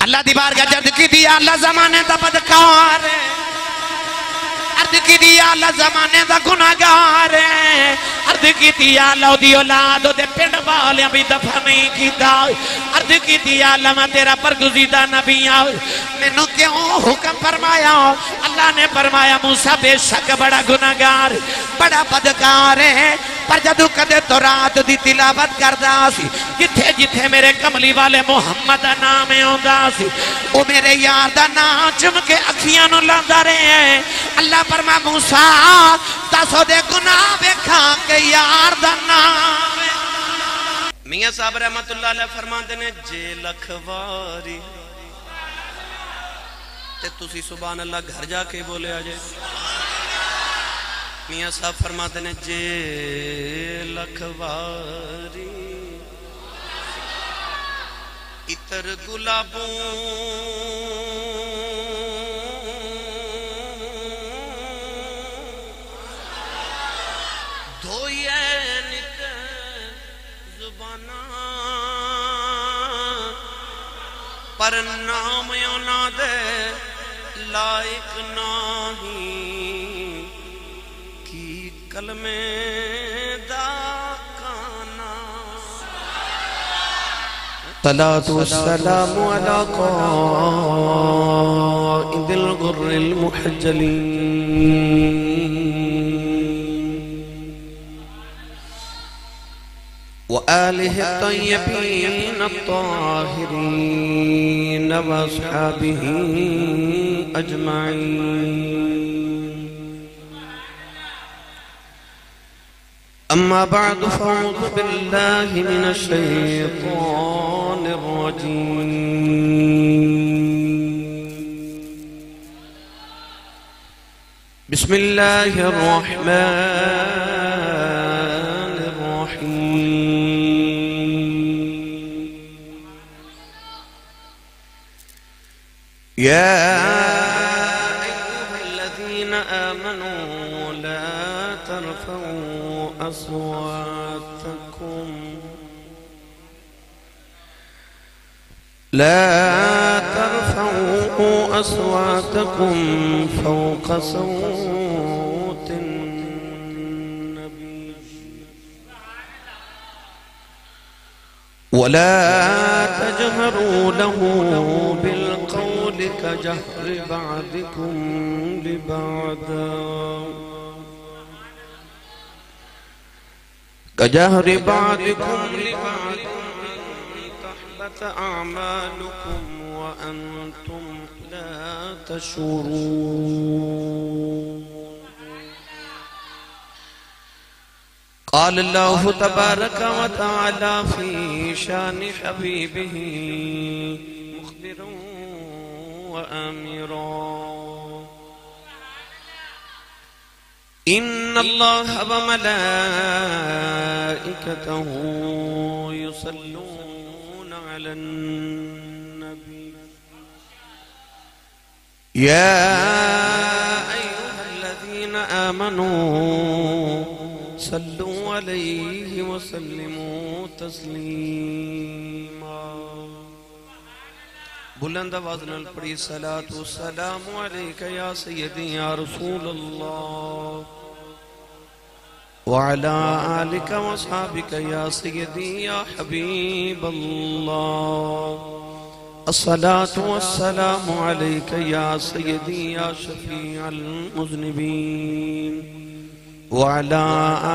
اللہ دی بارگاہ جد کی دیا اللہ زمانے دا بدکار ہے، عرض کی دیا اللہ زمانے دا گناہگار ہے، عرض کی دیا اللہ دی اولاد دے پنڈ والے بھی دفع نہیں کیتا، عرض کی دیا اللہ میں تیرا پرگزیدہ نبی آؤ، میں نو کیوں حکم فرمایا؟ اللہ نے فرمایا موسیٰ بے شک بڑا گناہگار بڑا بدکار ہے، پر جدو کدے تو رات دی تلاوت کردا سی، جتھے جتھے میرے کملی والے محمد نام ہوندا سی، او میرے یار دا نام چم کے اکھیاں نو لاندا رہے ہیں۔ اللہ فرما موسیٰ تاسو دے گناہ ویکھا کہ یار دا نام ہے۔ میاں صاحب رحمت اللہ علیہ فرماندے نے جے لکھواری تے تسی سبحان اللہ گھر جا کے بولے آجے۔ میاں صاحب فرماتے نے جے لکھواری اتر گلابوں دھوئے نت زبانہ پر نام یونا دے لائق نہیں کی کلمے دا کانا۔ صلاة والسلام علی قائد الغر المحجلین وآلہ الطیبین الطاہرین واصحابہ اجمعین۔ اما بعد فاعوذ باللہ من الشیطان الرجیم۔ بسم اللہ الرحمن الرحیم۔ یا ایہا الذین آمنوا لا ترفعوا أصواتكم فوق صوت النبي ولا تجهروا له بالقول كجهر بعضكم لبعض كجهر بعضكم لبعض تحبط أعمالكم وأنتم لا تشعرون۔ قال الله تبارك وتعالى في شان حبيبه مخبرا وآمرا إن الله وملائكته يصلون على النبي يا أيها الذين آمنوا صلوا عليه وسلموا تسليما۔ بلند آواز نال پڑھی صلاة والسلام علیک یا سیدی یا رسول اللہ وعلى آلك وصحابك يا سيدي يا حبيب الله الصلاة والسلام عليك يا سيدي يا شفيع المذنبين وعلى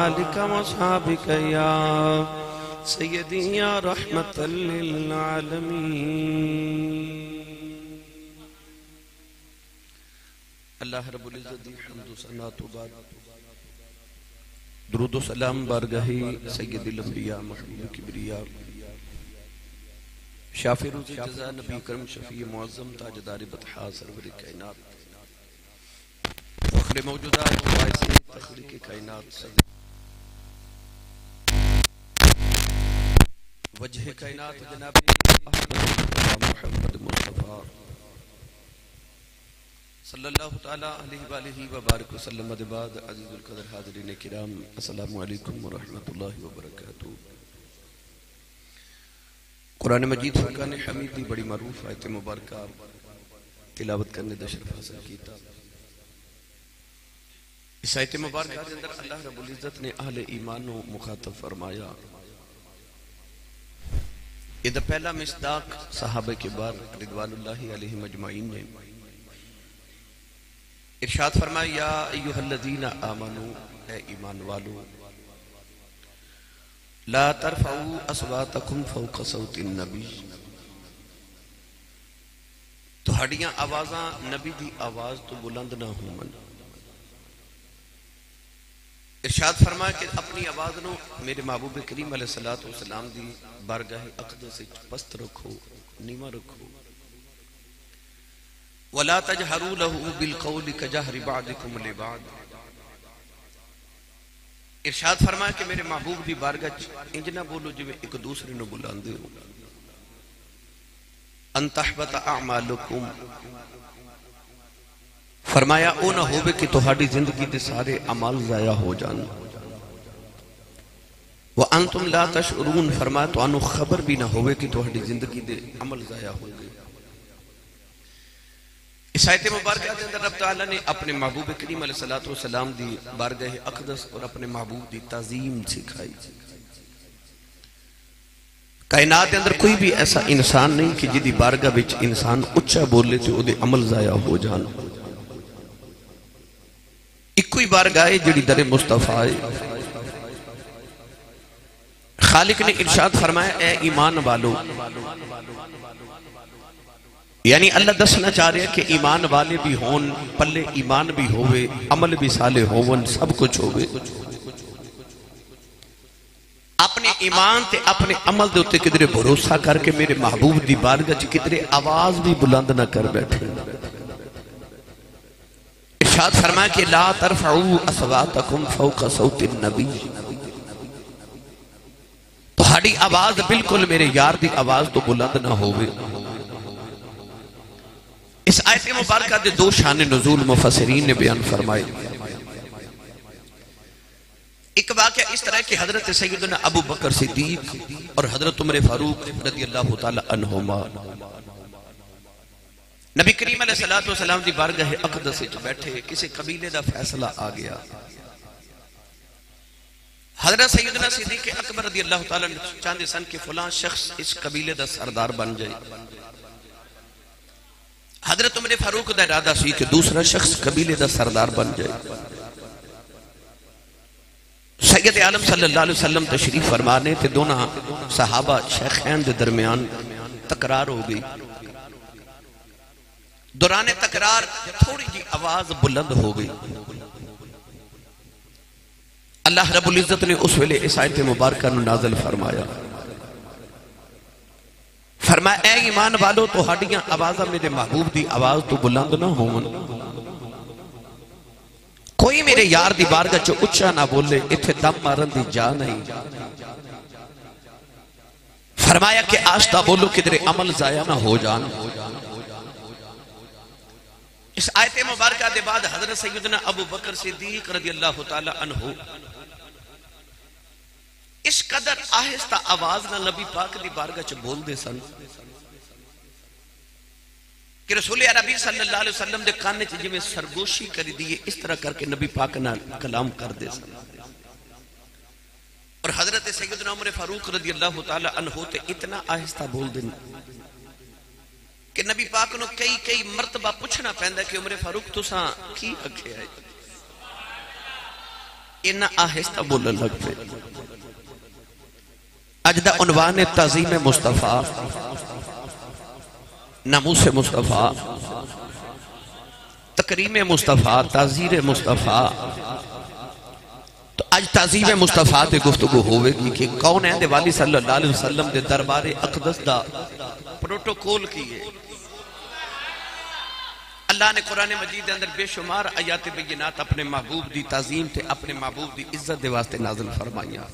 آلك وصحابك يا سيدي يا رحمة للعالمين۔ اللہ رب العزت دی حمد و ثنا تو بعد درود و سلام بارگاہی سید الانبیاء محبوب کبریاء شافع روز جزا نبی کرم شفیع معظم تاجدار بطحا سرور کائنات فخر موجودات باعث تخلیق کائنات وجہ کائنات جناب محمد مصطفیٰ صلی اللہ تعالی علیہ وآلہ وبارک وسلم بعد عزیز القدر حاضرین کرام السلام علیکم ورحمۃ اللہ وبرکاتہ۔ قرآن مجید فرقان حمید دی بڑی معروف آیت مبارکہ تلاوت کرنے دا شرف حاصل کیتا۔ اس آیت مبارکہ کے اندر اللہ رب العزت نے اہل ایمان و مخاطب فرمایا۔ یہ دا پہلا مصداق صحابہ کے بعد رضوان اللہ علیہ مجمعین نے ارشاد فرمایا، یا ایوہ الذین آمنوا، اے ایمان والو، لا ترفعوا اصواتکم فوق صوت النبی، تہاڈیاں آوازاں نبی دی آواز تو بلند نہ ہون۔ ارشاد فرمایا کہ اپنی آواز نو میرے محبوب کریم علیہ السلام دی بارگاہ اقدس پست رکھو، نیواں رکھو۔ وَلَا تَجْهَرُوا لَهُ بِالْقَوْلِ كَجَهْرِ بَعْضِكُمْ لِبَعْضٍ، ارشاد فرمایا کہ میرے محبوب دی بارگاہ انج نہ بولو جو ایک دوسرے نو بلاندے ہو۔ ان تحبط اعمالکم، فرمایا او نہ ہوئے کہ تہاڈی زندگی دے سارے عمال ضائع ہو جان۔ وَأَنْتُمْ لَا تَشْعُرُونَ، فرمایا تو انو خبر بھی نہ ہوئے کہ تہاڈی زندگی دے عمل ضائع ہو گئے۔ اس آیت مبارکہ کے اندر رب تعالیٰ نے اپنے محبوب کریم علیہ السلام دی بارگاہ اقدس اور اپنے محبوب دی تعظیم سکھائی۔ کائنات کے اندر کوئی بھی ایسا انسان نہیں کہ جدی بارگاہ وچ انسان اچھا بولے تو دے عمل ضائع ہو جان۔ ایک کوئی بارگاہ جڑی در مصطفیٰ خالق نے ارشاد فرمایا، اے ایمان والو، یعنی اللہ دسنا چاہ رہے ہیں کہ ایمان والے بھی ہون، پلے ایمان بھی ہوئے، عمل بھی صالح ہون، سب کچھ ہوئے۔ اپنے ایمان تے اپنے عمل دے اتے کدرے بھروسہ کر کے میرے محبوب دی بارگاہ کدرے آواز بھی بلند نہ کر بیٹھے۔ ارشاد فرمایا کہ لا ترفعوا اصواتکم فوق صوت النبی، تہاڈی آواز بالکل میرے یار دی آواز تو بلند نہ ہوئے۔ اس آیت مبارکہ دے دو شان نزول مفسرین نے بیان فرمائے۔ ایک واقعہ اس طرح کہ حضرت سیدنا ابو بکر صدیق اور حضرت عمر فاروق رضی اللہ تعالی عنہما نبی کریم علیہ السلام دی بارگاہ اقدس وچ بیٹھے، کسی قبیلے دا فیصلہ آ گیا۔ حضرت سیدنا صدیق اکبر رضی اللہ تعالی عنہ چاہتے سن کہ فلاں شخص اس قبیلے دا سردار بن جائے۔ حضرت عمر فاروق دا ارادہ سی کہ دوسرا شخص قبیلے دا سردار بن جائے۔ سید عالم صلی اللہ علیہ وسلم تشریف فرمانے تھے، دونوں صحابہ شیخین دے درمیان تکرار ہو گئی۔ دوران تکرار تھوڑی جی آواز بلند ہو گئی۔ اللہ رب العزت نے اس ویلے اس آیت مبارکہ نو نازل فرمایا، فرمایا اے ایمان والو، تو ہاڑیاں آوازہ میرے محبوب دی آواز تو بلند نہ ہون۔ کوئی میرے یار دی بارگاہ چو اچھا نہ بولے، اتھے دم مارن دی جا نہیں۔ فرمایا کہ آشتہ بولو کہ تیرے عمل ضائع نہ ہو جان۔ اس آیت مبارکہ دے بعد حضرت سیدنا ابو بکر صدیق رضی اللہ تعالی عنہ اس قدر آہستہ آواز نہ نبی پاک دی بارگاہ چ بول دے سن کہ رسول عربی صلی اللہ علیہ وسلم دے کانے چ جویں سرگوشی کری دیئے، اس طرح کر کے نبی پاک نہ کلام کر دے سن۔ اور حضرت سیدنا عمر فاروق رضی اللہ تعالی عنہ تے اتنا آہستہ بول دیں کہ نبی پاک نو کئی مرتبہ پوچھنا پہندا کہ عمر فاروق تساں کی آکھیا ہے؟ انہا آہستہ بولن لگ پے۔ اجدہ عنوان تعظیم مصطفیٰ، ناموس مصطفیٰ، تکریم مصطفیٰ، تعزیر مصطفیٰ، تو آج تعظیم مصطفیٰ تے گفتگو ہوئے گی کہ کون ہے دے والی صلی اللہ علیہ وسلم دے دربار اقدس دا پروٹوکول کیے۔ اللہ نے قرآن مجید دے اندر بے شمار آیات بینات اپنے محبوب دی تعظیم تے اپنے محبوب دی عزت دے واسطے نازل فرمائیاں۔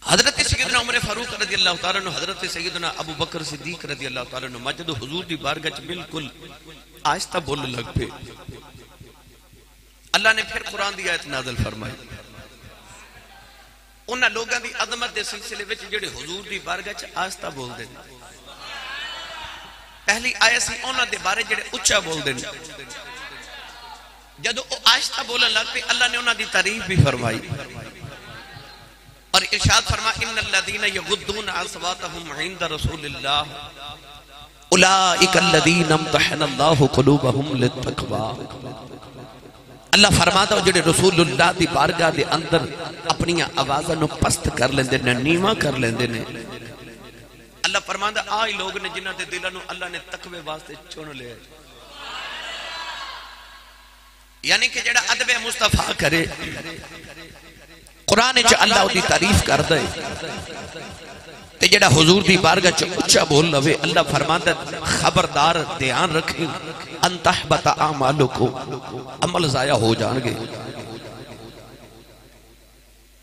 حضرت سیدنا عمر فاروق رضی اللہ تعالیٰ عنہ، حضرت سیدنا ابو بکر صدیق رضی اللہ تعالیٰ عنہ مجد حضور دی بارگاہ بالکل آہستہ بول لگ پے۔ اللہ نے پھر قرآن دی آیت نازل فرمائی، انہاں لوگاں دی عظمت دے سلسلے وچ جڑے حضور دی بارگاہ چ آہستہ بول دے پہلی آیت سی انہاں دے بارے جڑے اچھا بول دے جدو او آہستہ بولن لگ پہ اللہ نے انہاں دی تعریف بھی فرمائی اور ارشاد فرما ان الذین یغضون اصواتهم عند رسول اللہ اولئک الذین امتحن اللہ قلوبهم للتقوی اللہ فرماتا ہو جڑے رسول اللہ دی بارگاہ دے اندر اپنی آوازہ نو پست کر لیندے نے نیمہ کر لیندے نے اللہ فرماتا آئی لوگ نے جنہ دے دلہ نو اللہ نے تقوی واسطے چون لے یعنی کہ جڑا ادب مصطفیٰ کرے قرآن چا اللہ دی تعریف کر دے تے جڑا حضور دی بارگاہ چا اچھا بول لوے اللہ فرماتا خبردار دھیان رکھیں انتحبت اعمالوں کو عمل ضائع ہو جانگے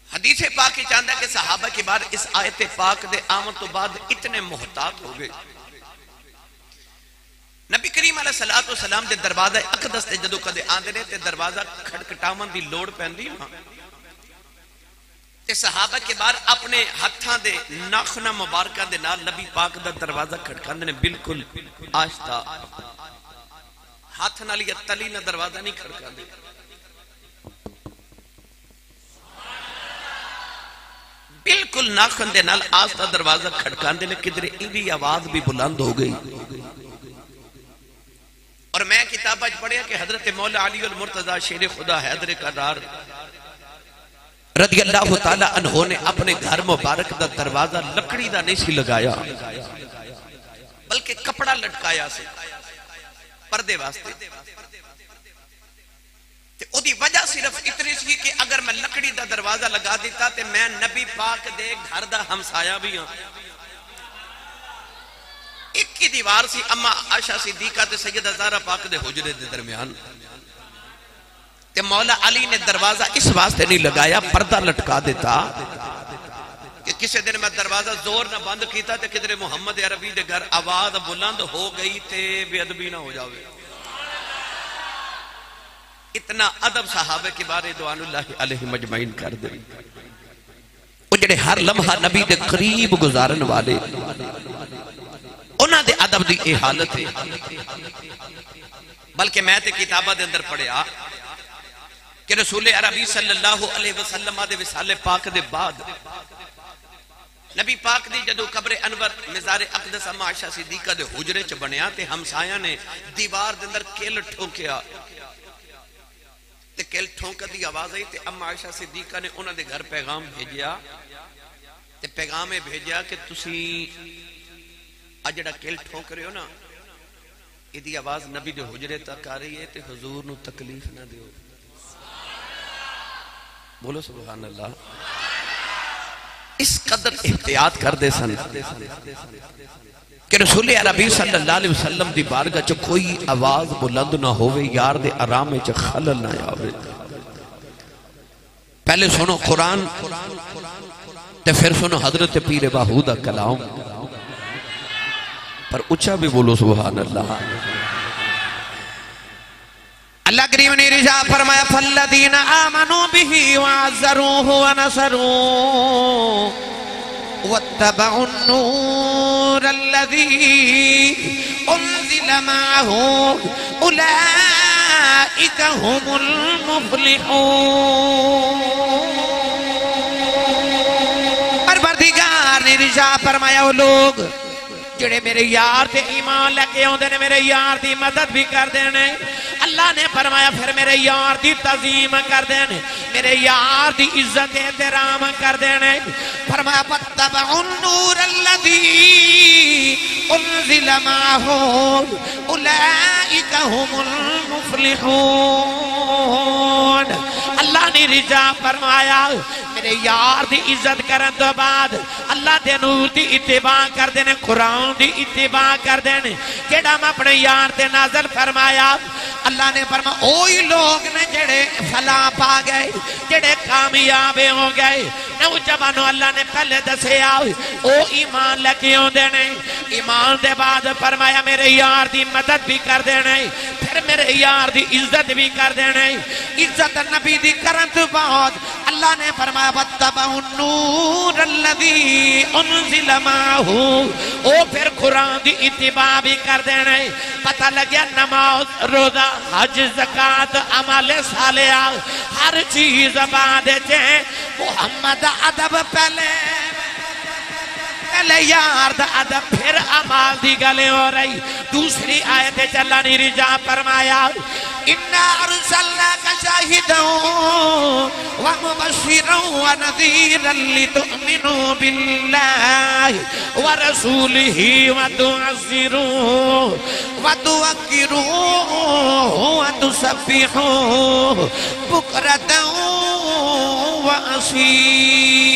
حدیث پاک کی چاندہ کہ صحابہ کی بار اس آیت پاک دے آمد تو بعد اتنے محتاط ہو گئے نبی کریم علیہ السلام دے دروازہ اقدس تے جدو کدے آندے نے تے دروازہ کھڑکٹاون دی لوڑ پہندی ماں تے صحابہ کے بار اپنے ہتھاں دے ناخنہ مبارکہ دے نال نبی پاک دا دروازہ کھڑکاندے نے بالکل آہستہ ہاتھ نال یا تلی نہ دروازہ نہیں کھڑکا دے بالکل ناخن دے نال آہستہ دروازہ کھڑکاندے نے کدھر ایدی آواز بھی بلند ہو گئی اور میں کتابہ پڑھیا کہ حضرت مولا علی المرتضی شیر خدا حیدر قرار رضی اللہ تعالیٰ عنہ نے اپنے گھر مبارک دا دروازہ لکڑی دا نہیں سی لگایا بلکہ کپڑا لٹکایا سے پردے واسطے او دی وجہ صرف اتنی سی کہ اگر میں لکڑی دا دروازہ لگا دیتا تے میں نبی پاک دے گھر دا ہمسایا بھی ہوں ایک کی دیوار سی اما عائشہ صدیقہ تے سیدہ زہرا پاک دے حجرے دے درمیان تے مولا علی نے دروازہ اس واسطے نہیں لگایا پردہ لٹکا دیتا کہ کسی دن میں دروازہ زور نہ بند کیتا تے کدھر محمد عربی دے گھر آواز بلند ہو گئی تے بے ادبی نہ ہو جاوے اتنا ادب صحابہ کے بارے دوان اللہ علیہ مجمعین کر دے وہ جڑے ہر لمحہ نبی دے قریب گزارن والے انہاں دے ادب دی اے حالت ہے بلکہ میں تے کتابہ دے اندر پڑھیا کہ رسول عربی صلی اللہ علیہ وسلم دے وصال پاک دے بعد نبی پاک دی جدو قبر انور مزار اقدس اما عائشہ صدیقہ دے حجرے چ بنیا تے ہمسایاں نے دیوار دے اندر کیل ٹھوکیا تے کیل ٹھونک دی آواز آئی تے اما عائشہ صدیقہ نے انہاں دے گھر پیغام بھیجیا تے پیغام بھیجیا کہ تسی اجڑا کیل ٹھونک رہے ہو نا ایدی آواز نبی دے حجرے تک آ رہی ہے تے حضور نو تکلیف نہ دیو بولو سبحان اللہ اس قدر احتیاط کر دے سن کہ رسول عربی صلی اللہ علیہ وسلم دی بارگاہ چ کوئی آواز بلند نہ ہوئے یار دے آرام چ خلل نہ آوے پہلے سنو قرآن تے پھر سنو حضرت پیر باہودہ کلام پر اچھا بھی بولو سبحان اللہ اللہ کریم نے رجاء فرمایا فالذین آمنوا به وعزروه ونصروه واتبعوا النور الذي انزل معه اولئک هم المفلحون پروردگار نے رجاء فرمایا وہ لوگ جڑے میرے یار تے ایمان لے کے ہوندے نے میرے یار دی مدد بھی کر دینے اللہ نے فرمایا پھر میرے یار دی تعظیم کر دینے میرے یار دی عزت احترام کر دینے فرمایا فاتبعوا النور الذی انزل معه اولئک هم المفلحون اللہ نے رجا فرمایا میرے یار دی عزت کرن تو بعد اللہ دے نور دی اتباع کر دینے قرآن دی اتباع کر دینے کیڑا میں اپنے یار دے نازل فرمایا اللہ نے فرمایا اوہی لوگ نے جڑے فلاں پا گئے جڑے کامیاب ہو گئے نوجوانوں اللہ نے پہلے دسے آؤ او ایمان لگے ہوں دینے ایمان دے بعد فرمایا میرے یار دی مدد بھی کر دینے پھر میرے یار دی عزت بھی کر دینے عزت نبی دی کرن تو بعد اللہ نے فرمایا وَاتَّبَعُوا النُّورَ الَّذِي أُنزِلَ مَعَهُ او پھر قرآن دی اتباع بھی کر دینے پتہ لگیا نماز روزہ حج زکاة عمل صالحہ ہر چیز بعد جائیں محمد ادب پہلے یار دا ادب پھر عمال دی گلے ہو رہی دوسری آیت چلا نہیں رجا فرمایا اِنَّا أَرْسَلْنَاكَ شَاهِدًا وَمُبَشِّرًا وَنَذِيرًا لِتُؤْمِنُوا بِاللَّهِ وَرَسُولِهِ وَتُعَزِّرُوهُ وَتُوَقِّرُوهُ وَتُسَبِّحُوهُ بُكْرَةً وَأَصِيلًا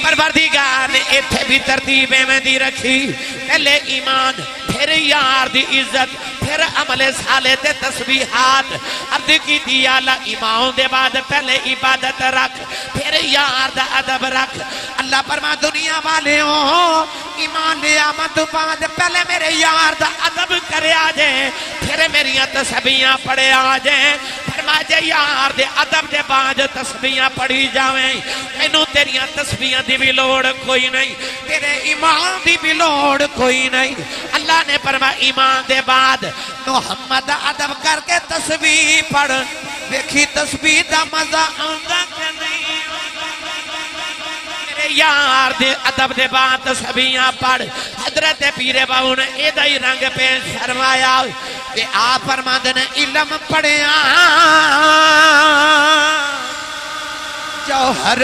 پروردگار نے ایتھے بھی ترتیبیں میں دی رکھی پہلے ایمان پھر یار دی عزت پھر عمل صالح تے تسبیحات عرض کی دی اللہ ایمان دے بعد پہلے عبادت رکھ پھر یار دا ادب رکھ اللہ فرما دنیا والے ہوں ایمان لے آمد بعد پہلے میرے یار دا ادب کرے آجیں پھر میریاں تسبیحاں پڑھے آجیں فرما جے یار دے ادب دے بعد تسبیحاں پڑھی جاویں انہوں تیریاں تسبیحاں دی بھی لوڑ کوئی نہیں تیرے ایمان دی بھی لوڑ کوئی نہیں اللہ نے فرما ایمان دے بعد محمد ادب کر کے تسبیح پڑھ دیکھی تسبیح دا مزہ آنگا کہ نہیں میرے یار دے ادب دے بعد تسبیحاں پڑھ حضرت پیر باؤں نے ایدائی رنگ پیش فرمایا کہ آپ فرماندے نے علم پڑھیا جوہر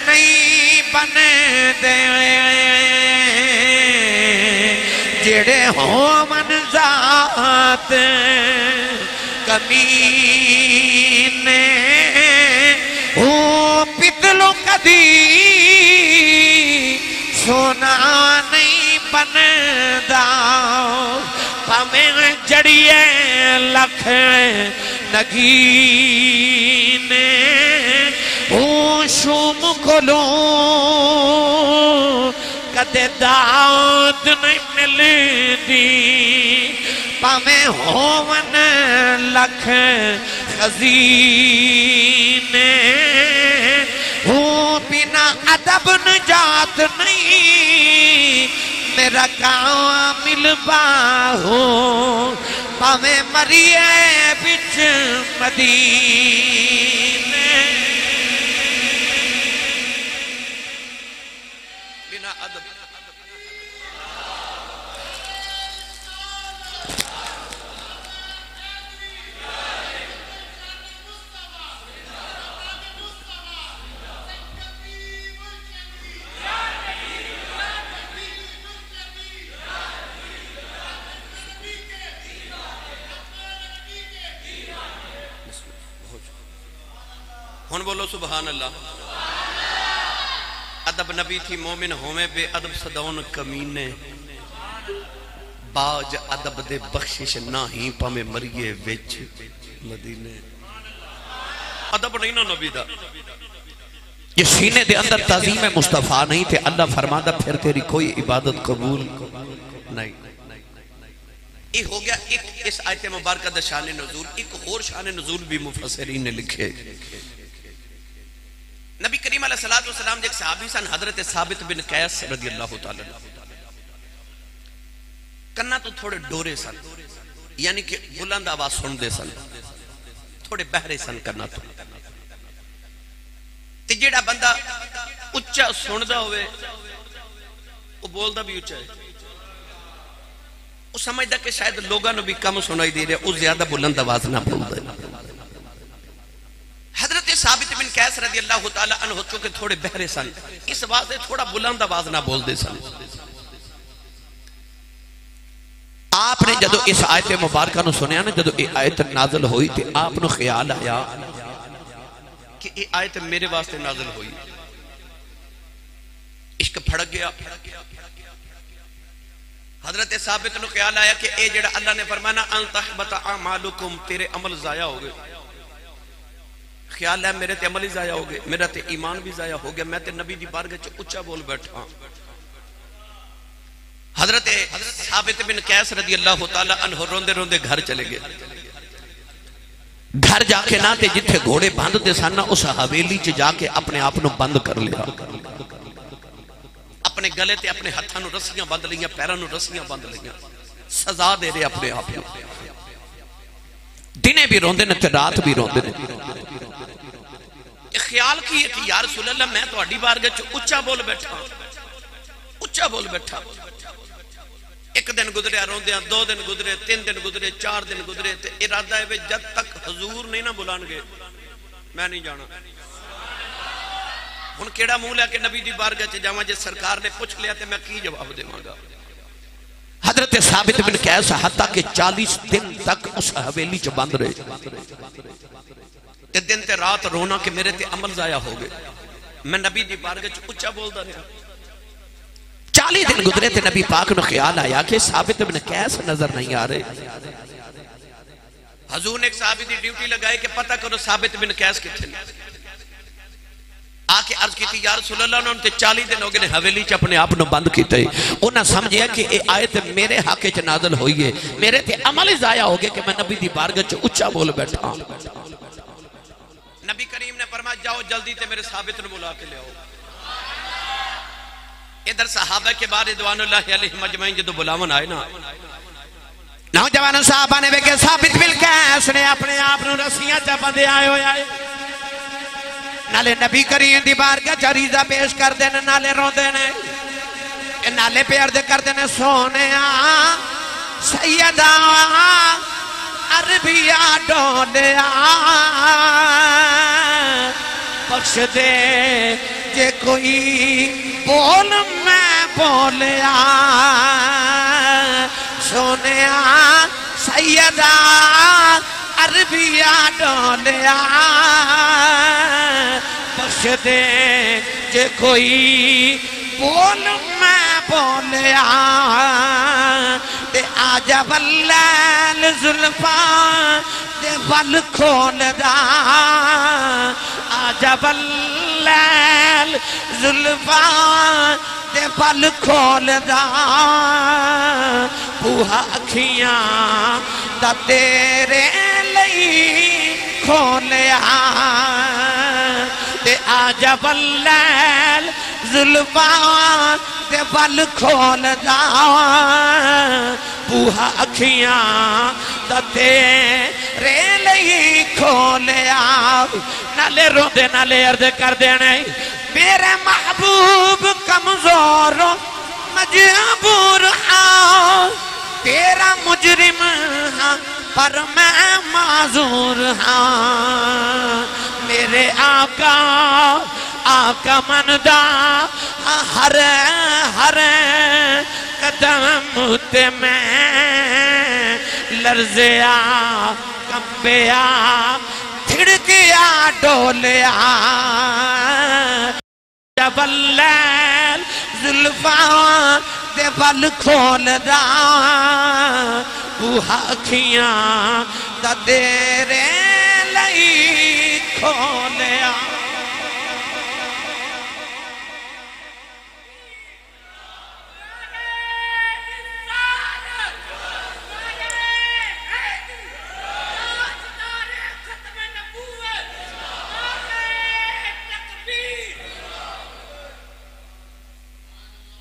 نہیں بنے دے جڑے ہوں من ذات کمینے ہوں پتلوں کدی سونا نہیں بندا پامیں جڑیے لکھ نگینے ہوں شوم کھلوں کدے داد نہیں مل دی پامیں ہون لکھ خزینے ہوں بنا ادب نجات نہیں میرا کامل باہو پامیں مریے بچ مدینے بنا ادب ہن بولو سبحان اللہ ادب نبی تھی مومن ہومیں بے ادب صدون کمینے باج ادب دے بخشش نہ ہی پامے مریے وچ مدینے ادب نہیں نا نبی دا یہ سینے دے اندر تعظیم مصطفیٰ نہیں تھے اللہ فرماتا پھر تیری کوئی عبادت قبول نہیں یہ ہو گیا ایک اس آیت مبارکہ دا شان نزول ایک اور شان نزول بھی مفسرین نے لکھے نبی کریم علیہ السلام جے ایک صحابی سن حضرت ثابت بن قیس رضی اللہ تعالیٰ کنا تو تھوڑے ڈورے سن یعنی کہ بلند آواز سن دے سن تھوڑے بہرے سن کرنا تو تے جیڑا بندہ اچھا سندہ ہوئے وہ بولدہ بھی اچھا ہے وہ سمجھدہ کہ شاید لوگاں نو بھی کم سنائی دے رہے وہ زیادہ بلند آواز نہ بول دے حضرت ثابت بن قیس رضی اللہ تعالیٰ عنہ چونکہ تھوڑے بہرے سن اس واضح تھوڑا بلند آواز نہ بول دے سن آپ نے جدو اس آیت مبارکہ نو سنیا نا جدو یہ آیت نازل ہوئی تھی آپ نو خیال آیا کہ یہ آیت میرے واسطے نازل ہوئی عشق پھڑک گیا حضرت ثابت نو خیال آیا کہ اے جڑا اللہ نے فرمانا ان تحبط اعمالکم تیرے عمل ضائع ہو گئے خیال ہے میرے تے عمل ہی ضائع ہو گئے میرا تے ایمان بھی ضائع ہو گیا میں تے نبی دی بارگاہ چ اونچا بول بیٹھا حضرت ثابت بن قیس رضی اللہ تعالیٰ عنہ روندے روندے گھر چلے گئے. گھر جا کے نہ تے جتھے گھوڑے بند دے سانا اس حویلی چ جا کے اپنے آپ نو بند کر لیا. اپنے گلے تے اپنے ہتھاں نو رسیاں بند لیاں، پیراں نو رسیاں بند لیاں. سزا دے رہے اپنے آپ نو. دنے بھی روندے نے تے رات بھی روندے نے. خیال کیے کہ یا رسول اللہ میں تو اڈی بار گئے اچھا بول بیٹھا، اچھا بول بیٹھا. ایک دن گزرے روندے ہیں، 2 دن گزرے، 3 دن گزرے، 4 دن گزرے. تے ارادہ ہے جب تک حضور نہیں نہ بلان گے میں نہیں جانا. ہن کیڑا منہ لے کے نبی دی بارگاہ چ جاواں؟ جے سرکار نے پوچھ لیا تے میں کی جواب دیواں گا؟ حضرت ثابت بن قیس حتیٰ کہ 40 دن تک اس حویلی چ بند رہے. تے دن تے رات رونا کہ میرے تے عمل ضائع ہو گئے. میں نبی دی بارگاہ چ اچھا بولدا رہا. 40 دن گزرے تے نبی پاک نو خیال آیا کہ ثابت بن قیس نظر نہیں آ رہے. حضور نے ایک صحابی دی ڈیوٹی لگائی کہ پتہ کرو ثابت بن قیس کتنے. آ کے عرض کی تھی یا رسول اللہ انہوں نے 40 دن ہو گئے حویلی چ اپنے آپ نو بند کیتے. انہاں سمجھیا کہ اے آیت میرے حق وچ نازل ہوئی ہے، میرے تے عمل ضائع ہو گئے کہ میں نبی دی بارگاہ چ اچھا بول بیٹھا. نبی کریم نے فرمایا جاؤ جلدی تے میرے ثابت نو بلا کے لے آؤ. ادھر صحابہ کے بارے رضوان اللہ علیہ مجمعین جدو بلاون آئے نا، نوجوان صحابہ نے کہ ثابت بن قیس نے اپنے آپ نو رسیاں چا بندے آئے ہوئے آئے. نالے نبی کریم دی بارگاہ چ عریضہ پیش کر دینے، نالے رو دینے، نالے پہ عرض کر دینے سونے سیدہ عربیہ ڈولیا بخش دے جے کوئی بول میں بولیا. سونے سیدہ عربیہ ڈولیا بخش دے جے کوئی بول میں بولیا. تے عجب اللیل زلفاں دے ول کھول دا، عجب اللیل زلفاں دے ول کھول دا. بوہا اکھیاں دا تیرے لئی کھولیا. تے عجب اللیل زلفاں دے ول کھول دا. بوہا اکھیاں دا تیرے لئی کھولیا. نالے روندے نالے عرض کر دینے میرے محبوب کمزور مجبور ہاں، تیرا مجرم ہاں پر میں معذور ہاں. میرے آقا آقا مندہ ہر ہر قدم تے میں لرزیا کمبیا دھڑکیا ڈولیا. جب اللیل زلفاں دے ول کھول دا. بوہا اکھیاں دا تیرے لئی کھولیا.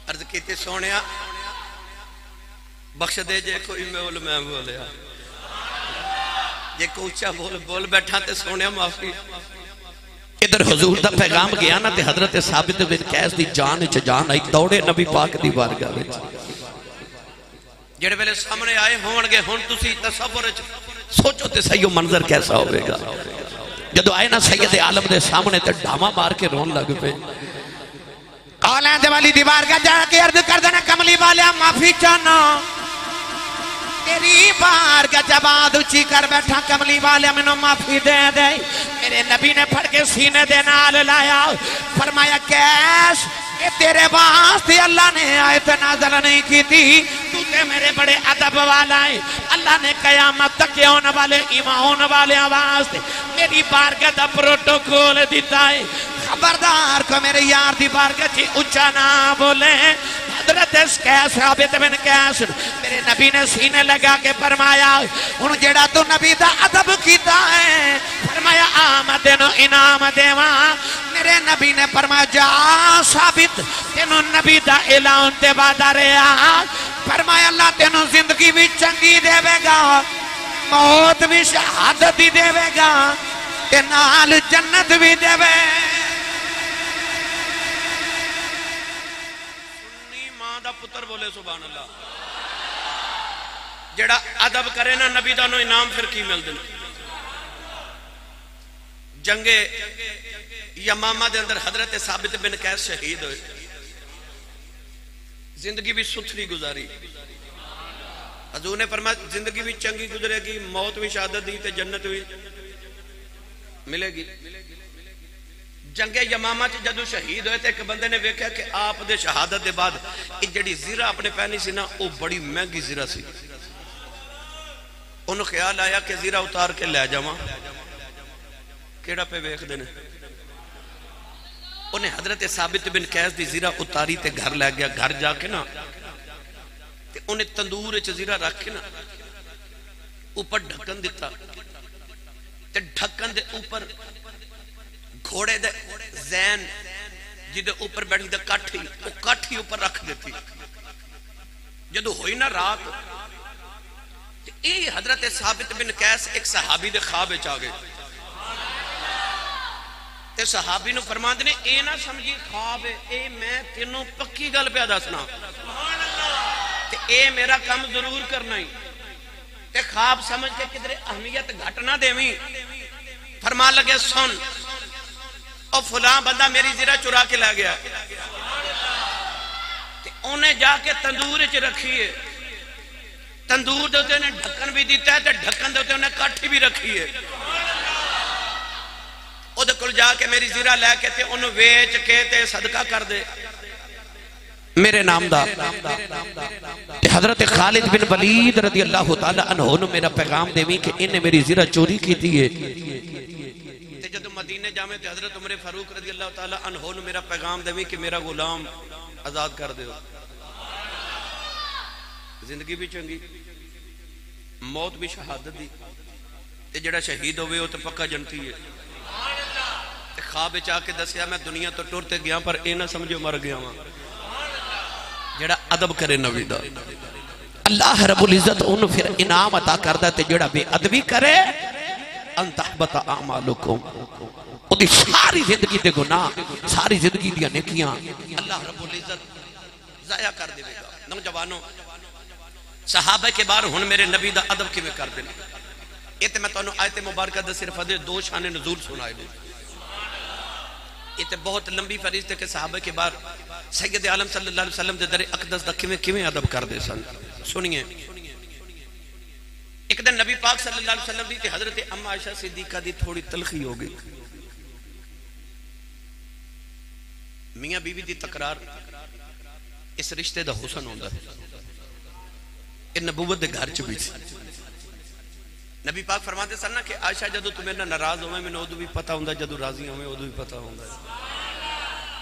عرض کیتے سونیا بخش دے جے کوئی بول میں بولیا. جے کو اچھا بول بیٹھا تے سونیا معافی. ادھر حضور دا پیغام گیا نا تے حضرت ثابت بن قیس دی جان وچ جان آئی. دوڑے نبی پاک دی بارگاہ وچ. جڑے ویلے سامنے آئے ہون گے ہن تسی تصور وچ سوچو تے صحیح منظر کیسا ہوے گا. جدو آئے نا سید عالم دے سامنے تے ڈھاما مار کے رون لگ پے. قولیں دے والی دیوار کا جا کے عرض کر دینا کملی والیا معافی چاہنا. تیری بار کا جباد اچھی کر بیٹھا کملی والیا میں نو معافی دے دے. میرے نبی نے پھڑ کے سینے دے نال لایا فرمایا کیس کہ تیرے واسطے اللہ نے آیت نازل نہیں کی تھی. تو تے میرے بڑے عدب والا ہے. اللہ نے قیامت تک ہونے والے ایمان ہونے والے واسطے میری بارگاہ دا پروٹوکول دیتا ہے. خبردار کو میرے یار دی بارگاہ چی اچھا نہ بولے. حضرت قیس ثابت بن قیس میرے نبی نے سینے لگا کے فرمایا ان جڑا تو نبی دا ادب کیتا ہے فرمایا آمدن انعام دیواں میرے نبی نے فرمایا جا ثابت تینوں نبی دا اعلان تے وعدہ رہا فرمایا اللہ تینوں زندگی بھی چنگی دے گا موت بھی شہادت ہی دے گا تے نال جنت بھی دے سنی ماں دا پتر بولے سبحان اللہ جڑا ادب کرے نا نبی دا نو انعام پھر کی مل دینا جنگ یمامہ دے اندر حضرت ثابت بن قیس شہید ہوئے زندگی بھی ستھری گزاری حضور نے فرمایا زندگی بھی چنگی گزرے گی موت بھی شہادت دی تے جنت بھی ملے گی جنگ یمامہ چ جدو شہید ہوئے تے ایک بندے نے ویکھیا کہ آپ دے شہادت دے بعد ایک جڑی زیرہ اپنے پہنی سی نا وہ بڑی مہنگی زیرہ سی انہوں خیال آیا کہ زیرہ اتار کے لے جاواں کیڑا پہ ویکھ دینے انہیں حضرت ثابت بن قیس دی زیرہ اتاری تے گھر لے گیا گھر جا کے نا تے انہیں تندور زیرہ رکھ کے نا اوپر ڈھکن دیتا تے ڈھکن دے اوپر گھوڑے دے زین جدے اوپر بیٹھی دے کٹھی وہ کٹھی اوپر رکھ دیتی جدو ہوئی نا رات اے حضرت ثابت بن قیس ایک صحابی دے خواب چاہ گئے تے صحابی نو فرمان دینے اے نہ سمجھی خواب ہے اے میں تینوں پکی گل پہ دسنا تے اے میرا کام ضرور کرنا ہی تے خواب سمجھ کے کدھر اہمیت گھٹنا دیویں فرمان لگے سن او فلاں بندہ میری زیرہ چرا کے لے گیا تے انہیں جا کے تندور چ رکھیے تندور دے انہیں ڈھکن بھی دیتا ہے تے ڈھکن دے انہیں کٹھی بھی رکھی ہے او دے کل جا کے میری زیرہ لے کے تے انہوں ویچ کے تے صدقہ کر دے میرے نام دا حضرت خالد بن ولید رضی اللہ تعالیٰ عنہ نے میرا پیغام دیویں کہ انہیں میری زیرہ چوری کی دیئے تے جدو مدینے جامعے تے حضرت عمر فاروق رضی اللہ تعالیٰ عنہ نے میرا پیغام دیویں کہ میرا غلام آزاد کر دے زندگی بھی چنگی موت بھی شہادت دی تے جڑا شہید ہوئے ہو تے پکا جنتی ہے تے خواب چاہ کے دسیا میں دنیا تو ٹورتے گیا پر اے نہ سمجھو مر گیا ہوں جڑا ادب کرے نبی دا اللہ رب العزت انہوں پھر انعام عطا کردہ تے جڑا بے ادبی کرے انتحبت اعمالکم او دی ساری زندگی دے گناہ ساری زندگی دیا نیکیاں اللہ رب العزت ضائع کر دے گا نوجوانوں صحابہ کے بار ہن میرے نبی دا ادب کی میں کر دینا یہ تے میں تو انہوں آیت مبارکہ دا صرف حضرت دو شان نزول سنائے دے یہ تے بہت لمبی فریض تے کہ صحابہ کے بار سید عالم صلی اللہ علیہ وسلم دے در اقدس دا کیویں ادب کر دے سن سنیے ایک دن نبی پاک صلی اللہ علیہ وسلم دی تے حضرت اما عائشہ صدیقہ دی تھوڑی تلخی ہو گئی میاں بیوی دی تقرار اس رشتے دا حسن ہوندا ہے نبوت دے گھر چ بھی نبی پاک فرماتے سن نا کہ عائشہ جدو تمہیں نہ ناراض ہوئے میں ادو بھی پتہ ہوندا جدو راضی ہوئے ادو بھی پتہ ہوندا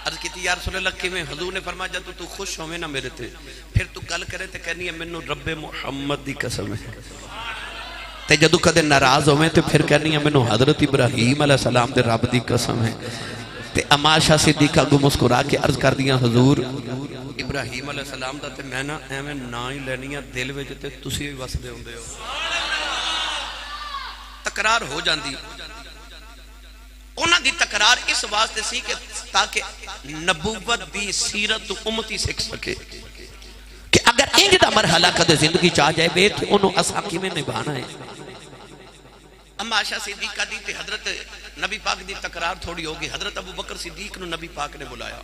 عرض کیتی یا رسول اللہ کہ میں حضور نے فرمایا جدو تو خوش ہوئے نہ میرے تے پھر تو گل کرے تے کہنی ہے مینوں رب محمد دی قسم ہے تے جدو کدے ناراض ہوئے تے پھر کہنی ہے مینوں حضرت ابراہیم علیہ السلام دے رب دی قسم ہے تے اما عائشہ صدیقہ کو مسکرا کے عرض کر دیا حضور ابراہیم علیہ السلام دا تے میں نہ ایویں نا ہی لینی ہے دل وچ تے تسی وی وسدے ہوندے ہو تکرار ہو جاندی انہاں دی تکرار اس واسطے سی کہ تاکہ نبوت دی سیرت امتی سکھ سکے کہ اگر انج دا مرحلہ کدے زندگی چاہ جائے بے تو انہوں اساقی میں نبھانا ہے اما عائشہ صدیقہ دی تے حضرت نبی پاک دی تکرار تھوڑی ہوگی حضرت ابو بکر صدیق نو نبی پاک نے بلایا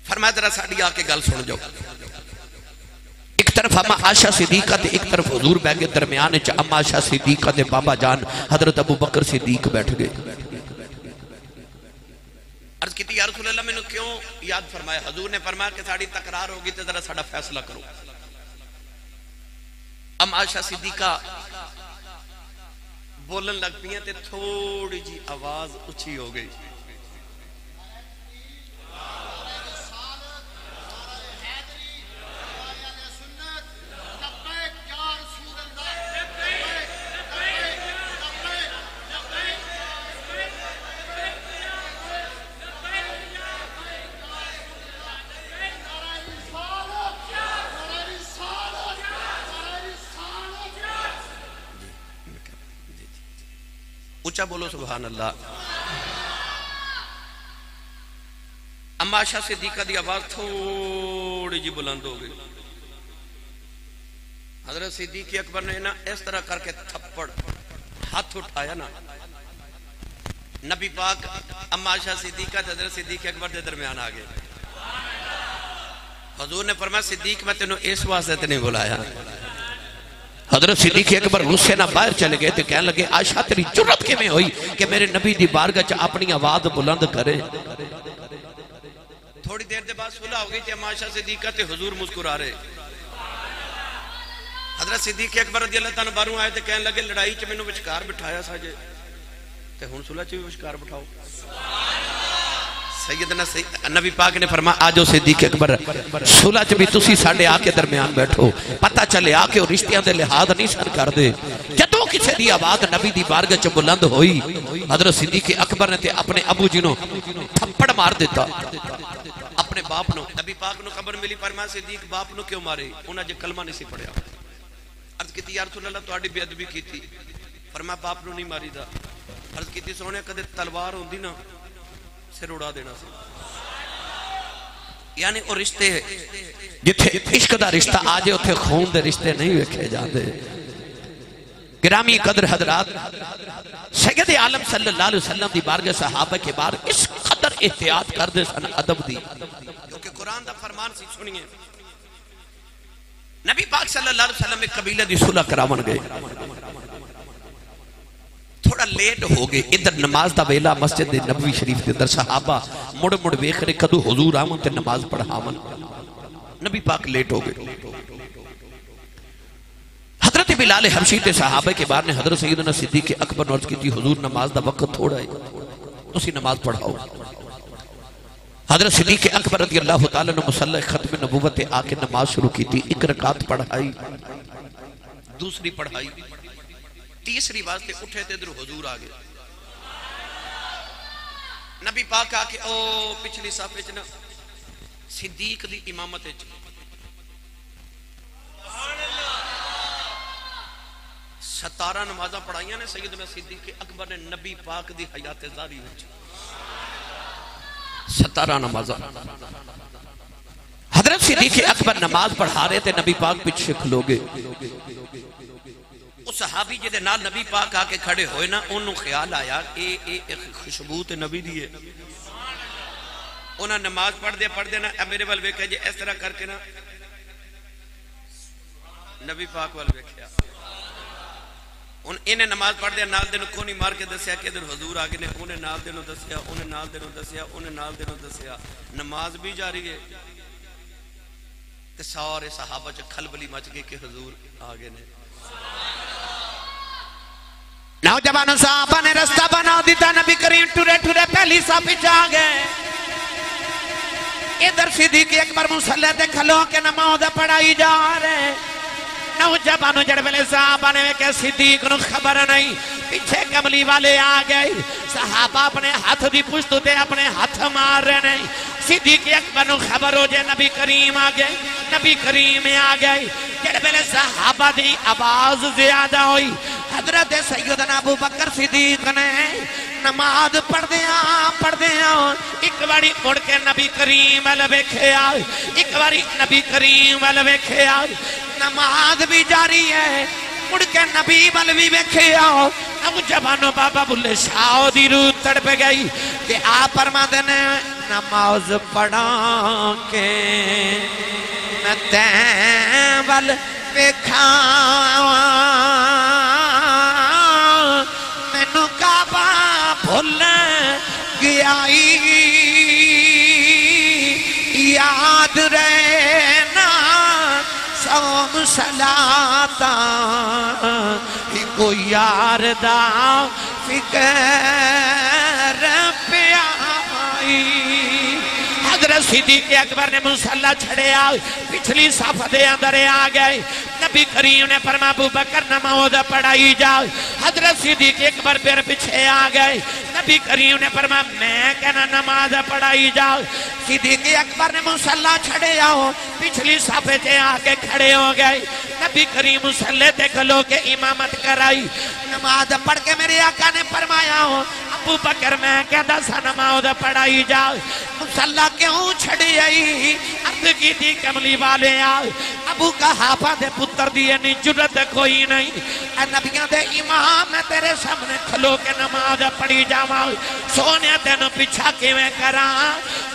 فرمایا ذرا ساڈی آ کے گل سن جاؤ ایک طرف اما عائشہ صدیقہ تے ایک طرف حضور بیٹھ کے درمیان وچ اما عائشہ صدیقہ تے بابا جان حضرت ابو بکر صدیق بیٹھ گئے عرض کیتی یا رسول اللہ میں نے کیوں یاد فرمایا حضور نے فرمایا کہ ساڑی تقرار ہوگی تے ذرا ساڑا فیصلہ کرو اما عائشہ صدیقہ بولن لگ پی ہیں تے تھوڑی جی آواز اچھی ہو گئی اچھا بولو سبحان اللہ. اما عائشہ صدیقہ دی آواز تھوڑی جی بلند ہو گئی. حضرت صدیق اکبر نے نا اس طرح کر کے تھپڑ ہاتھ اٹھایا نا, نبی پاک اما عائشہ صدیقہ حضرت صدیق اکبر دے درمیان آ گئے. حضور نے فرمایا صدیق میں تینوں اس واسطے تے نہیں بلایا. حضرت صدیق اکبر غصے نہ باہر چلے گئے تو کہنے لگے عائشہ تیری جرت کے میں ہوئی کہ میرے نبی دی بارگاہ چ اپنی آواز بلند کرے. تھوڑی دیر دے بعد صلح ہو گئی تے اما عائشہ صدیقہ تے حضور مسکرا رہے. حضرت صدیق اکبر رضی اللہ تعالیٰ باروں آئے تے کہنے لگے لڑائی چ مینوں وچکار بٹھایا ساجے تے ہن صلح چ بھی وچکار بٹھاؤ. سیدنا نبی پاک نے فرمایا آجو صدیق اکبر صلح چ بھی تسی ساڈے آ کے درمیان بیٹھو. پتہ چلے آ کے رشتیاں دے لحاظ نہیں سن کر دے. جدوں کسی دی آواز نبی دی بارگاہ چ بلند ہوئی حضرت صدیق اکبر نے تے اپنے ابو جی نو تھپڑ مار دیتا. اپنے باپ نو نبی پاک نو خبر ملی فرمایا صدیق باپ نو کیوں مارے؟ انہاں جے کلمہ نہیں سی پڑھیا. عرض کیتی یا رسول اللہ تہاڈی بے ادبی کیتی. فرمایا باپ نو نہیں ماری دا. عرض کیتی سونے کدے تلوار ہوندی نا سر اڑا دینا سی. یعنی وہ رشتے جتھے عشق دا رشتہ آجے اتھے خون دے رشتے نہیں ویکھے جاندے. گرامی قدر حضرات سید عالم صلی اللہ علیہ وسلم دی بارگاہ صحابہ کے بار اس قدر احتیاط کر دے سن ادب دی کیونکہ قرآن دا فرمان سی. سنیے نبی پاک صلی اللہ علیہ وسلم ایک قبیلہ دی صلح کراون گئے. تھوڑا لیٹ ہو گئے. ادھر نماز دا ویلا مسجد نبوی شریف کے در صحابہ مڑ مڑ ویکھ رہے کدو حضور آمن تے نماز پڑھاون. نبی پاک لیٹ ہو گئے. حضرت بلال حبشی تے صحابہ کے بعد نے حضرت سیدنا صدیق اکبر نے عرض کی تھی حضور نماز دا وقت تھوڑا ہے اسی نماز پڑھاؤ. حضرت صدیق اکبر رضی اللہ تعالیٰ نے مصلی ختم نبوت آ کے نماز شروع کی تھی. ایک رکعت پڑھائی, دوسری پڑھائی, تیسری واسطے اٹھے تے ادھر حضور آ گئے. نبی پاک آ کے او پچھلی صاحب وچ نا صدیق دی امامت وچ 17 نمازاں پڑھائیاں نے سیدنا صدیق اکبر نے نبی پاک دی حیات زاری وچ 17 نمازاں. حضرت صدیق اکبر نماز پڑھا رہے تھے, نبی پاک پیچھے کھلو گے. اس صحابی جے دے نال نبی پاک آ کے کھڑے ہوئے نا انہوں خیال آیا اے خوشبو تے نبی دی ہے. انہاں نماز پڑھ دے نا میرے وال ویکھیا جے اس طرح کر کے نا نبی پاک وال ویکھیا. انہیں نماز پڑھ دیا نال دنوں کونی مار کے دسیا کہ ادھر حضور آگے نے. انہیں نال دنوں دسیا, انہیں نال دنوں دسیا, انہیں نال دنوں دسیا. نماز بھی جاری ہے تے سارے صحابہ چ کھلبلی مچ گئے کہ حضور آگے نے. نوجوانوں صحابہ نے رستہ بنا دیتا. نبی کریم ٹورے ٹورے پہلی صافی جا گئے. ادھر صدیق اکبر مصلی تے کھلو کے نماز پڑھائی جا رہے. نوجوانوں جڑ ویلے صحابہ نے کہ صدیق نو خبر نہیں, پیچھے کملی والے آ گئے. صحابہ اپنے ہاتھ دی پشت تے اپنے ہاتھ مار رہے نہیں. صدیق اکبر نو خبر ہو جائے نبی کریم آ گئے, نبی کریم آ گئے. جڑ ویلے صحابہ دی آواز زیادہ ہوئی حضرت سیدنا ابو بکر صدیق نے نماز پڑھ دیاں ایک باری مڑ کے نبی کریم وال ویکھیا, ایک باری نبی کریم وال ویکھیا. نماز بھی جاری ہے, مڑ کے نبی وال بھی ویکھیا. نوجوانوں بابا بلے شاہ دی روح تڑپ گئی کہ آپ فرماندے نے نماز پڑھا کے میں تیں وال ویکھا مینوں کعبہ بھول گیا یاد رہنا سوم صلاتا کوئی یار دا فکر پیائی. حضرت صدیق اکبر نے مصلی چھڑے آئے, پچھلی صف دے اندر آ گئے. نبی کریم نے فرمایا ابو بکر نماز پڑھائی جائے. حضرت صدیق اکبر پھر پیچھے آ گئے. نبی کریم نے فرمایا میں کہنا نماز پڑھائی جاؤ. صدیق اکبر نے مصلی چھڑے آؤ پچھلی صفحے سے آکے کھڑے ہو گئے. نبی کریم مصلی تے کھلو کے امامت کرائی. نماز پڑھ کے میرے آقا نے فرمایا ہو ابو بکر میں کہتا سا نماز پڑھائی جاؤ. مصلی کیوں چھڑی آئی؟ عرض کی تھی کملی والے آؤ ابو کا حافہ دے پتر دیئے نہیں جرت کوئی نہیں. اے نبیاں دے امام میں تیرے سامنے کھلو کے نماز پڑھی جاؤ سونے تینوں پیچھا کی میں کراں.